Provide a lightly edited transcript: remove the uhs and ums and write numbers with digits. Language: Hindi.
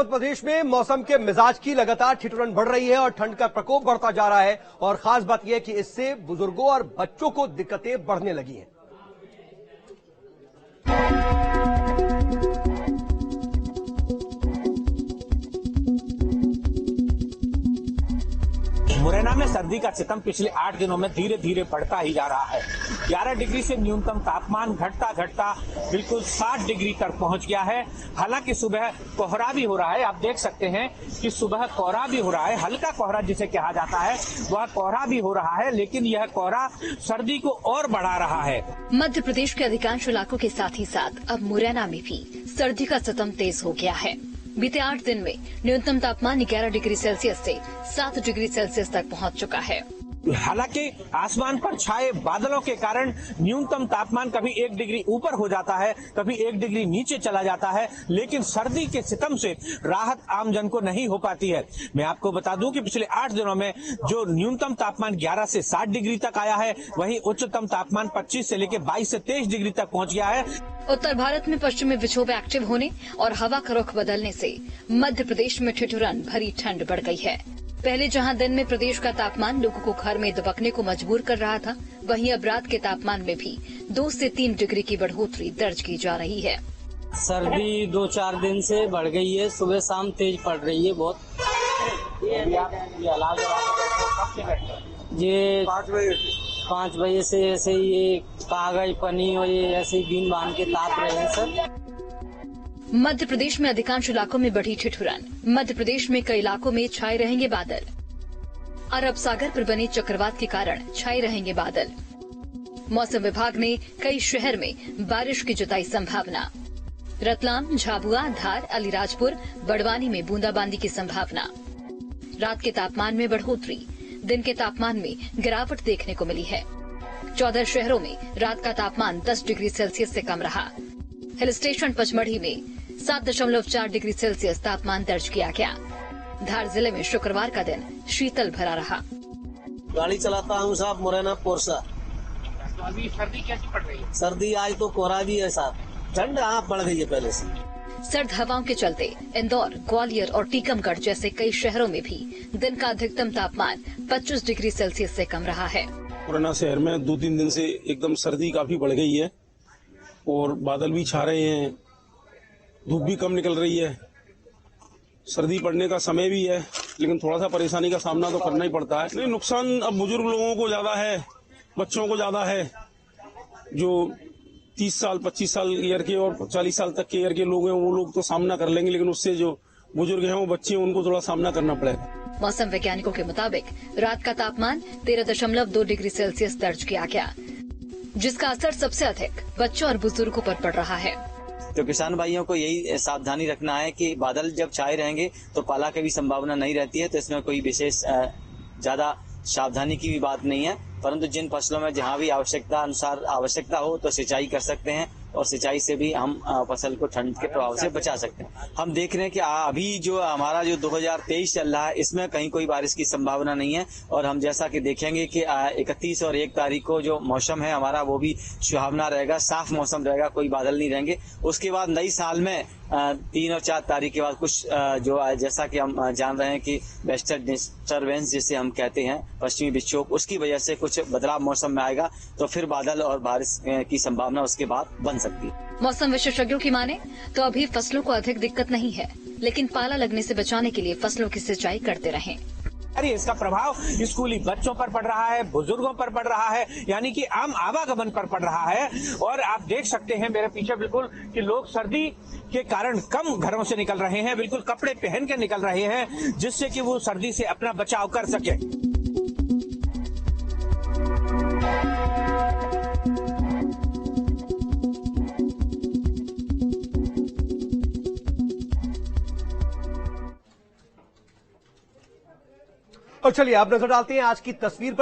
उत्तर प्रदेश में मौसम के मिजाज की लगातार ठिठुरन बढ़ रही है और ठंड का प्रकोप बढ़ता जा रहा है और खास बात यह है कि इससे बुजुर्गों और बच्चों को दिक्कतें बढ़ने लगी हैं। मुरैना में सर्दी का सितम पिछले 8 दिनों में धीरे धीरे बढ़ता ही जा रहा है। 11 डिग्री से न्यूनतम तापमान घटता घटता बिल्कुल 60 डिग्री तक पहुंच गया है। हालांकि सुबह कोहरा भी हो रहा है। आप देख सकते हैं कि सुबह कोहरा भी हो रहा है, हल्का कोहरा जिसे कहा जाता है वह कोहरा भी हो रहा है, लेकिन यह कोहरा सर्दी को और बढ़ा रहा है। मध्य प्रदेश के अधिकांश इलाकों के साथ ही साथ अब मुरैना में भी सर्दी का सितम तेज हो गया है। बीते 8 दिन में न्यूनतम तापमान 11 डिग्री सेल्सियस से 7 डिग्री सेल्सियस तक पहुंच चुका है। हालांकि आसमान पर छाए बादलों के कारण न्यूनतम तापमान कभी 1 डिग्री ऊपर हो जाता है, कभी 1 डिग्री नीचे चला जाता है, लेकिन सर्दी के सितम से राहत आमजन को नहीं हो पाती है। मैं आपको बता दूं कि पिछले 8 दिनों में जो न्यूनतम तापमान 11 से 60 डिग्री तक आया है, वहीं उच्चतम तापमान 25 से लेकर 22 से 23 डिग्री तक पहुंच गया है। उत्तर भारत में पश्चिमी विक्षोभ एक्टिव होने और हवा का रुख बदलने से मध्य प्रदेश में ठिठुरन भरी ठंड बढ़ गई है। पहले जहां दिन में प्रदेश का तापमान लोगों को घर में दबकने को मजबूर कर रहा था, वहीं अब रात के तापमान में भी 2 से 3 डिग्री की बढ़ोतरी दर्ज की जा रही है। सर्दी 2-4 दिन से बढ़ गई है, सुबह शाम तेज पड़ रही है बहुत। ये 5 बजे से ऐसे ये कागज पन्नी और ये ऐसे ही बीन बांध के ताप रहे हैं सर। मध्य प्रदेश में अधिकांश इलाकों में बढ़ी ठिठुरन। मध्य प्रदेश में कई इलाकों में छाए रहेंगे बादल। अरब सागर पर बने चक्रवात के कारण छाए रहेंगे बादल। मौसम विभाग ने कई शहर में बारिश की जताई संभावना। रतलाम, झाबुआ, धार, अलीराजपुर, बड़वानी में बूंदाबांदी की संभावना। रात के तापमान में बढ़ोतरी, दिन के तापमान में गिरावट देखने को मिली है। 14 शहरों में रात का तापमान 10 डिग्री सेल्सियस से कम रहा। हिल स्टेशन पचमढ़ी में 7.4 डिग्री सेल्सियस तापमान दर्ज किया गया। धार जिले में शुक्रवार का दिन शीतल भरा रहा। गाड़ी चलाता हूँ साहब, मुरैना पोरसा। तो अभी सर्दी कैसी पड़ रही है? सर्दी आज तो कोहरा भी है साहब, ठंड आप बढ़ गई है पहले से। सर्द हवाओं के चलते इंदौर, ग्वालियर और टीकमगढ़ जैसे कई शहरों में भी दिन का अधिकतम तापमान 25 डिग्री सेल्सियस से कम रहा है। मुरैना शहर में 2-3 दिन से एकदम सर्दी काफी बढ़ गई है और बादल भी छा रहे हैं, धूप भी कम निकल रही है। सर्दी पड़ने का समय भी है, लेकिन थोड़ा सा परेशानी का सामना तो करना ही पड़ता है। नहीं, नुकसान अब बुजुर्ग लोगों को ज्यादा है, बच्चों को ज्यादा है। जो 30 साल 25 साल ईयर के और 40 साल तक के ईयर के लोग हैं वो लोग तो सामना कर लेंगे, लेकिन उससे जो बुजुर्ग हैं वो बच्चे हैं उनको थोड़ा सामना करना पड़ेगा। मौसम वैज्ञानिकों के मुताबिक रात का तापमान 13.2 डिग्री सेल्सियस दर्ज किया गया, जिसका असर सबसे अधिक बच्चों और बुजुर्गों पर पड़ रहा है। तो किसान भाइयों को यही सावधानी रखना है कि बादल जब छाए रहेंगे तो पाला की भी संभावना नहीं रहती है, तो इसमें कोई विशेष ज्यादा सावधानी की भी बात नहीं है। परंतु जिन फसलों में जहां भी आवश्यकता हो तो सिंचाई कर सकते हैं और सिंचाई से भी हम फसल को ठंड के प्रभाव से बचा सकते हैं। हम देख रहे हैं कि अभी जो हमारा जो 2023 चल रहा है इसमें कहीं कोई बारिश की संभावना नहीं है और हम जैसा कि देखेंगे कि 31 और 1 तारीख को जो मौसम है हमारा वो भी सुहावना रहेगा, साफ मौसम रहेगा, कोई बादल नहीं रहेंगे। उसके बाद नई साल में 3 और 4 तारीख के बाद कुछ जो जैसा कि हम जान रहे हैं कि वेस्टर्न डिस्टर्बेंस जिसे हम कहते हैं, पश्चिमी विक्षोभ, उसकी वजह से कुछ बदलाव मौसम में आएगा तो फिर बादल और बारिश की संभावना उसके बाद बन सकती है। मौसम विशेषज्ञों की माने तो अभी फसलों को अधिक दिक्कत नहीं है, लेकिन पाला लगने से बचाने के लिए फसलों की सिंचाई करते रहें। अरे इसका प्रभाव स्कूली बच्चों पर पड़ रहा है, बुजुर्गों पर पड़ रहा है, यानी कि आम आवागमन पर पड़ रहा है। और आप देख सकते हैं मेरे पीछे बिल्कुल कि लोग सर्दी के कारण कम घरों से निकल रहे हैं, बिल्कुल कपड़े पहन के निकल रहे हैं जिससे कि वो सर्दी से अपना बचाव कर सके। और चलिए अब नजर डालते हैं आज की तस्वीर पर।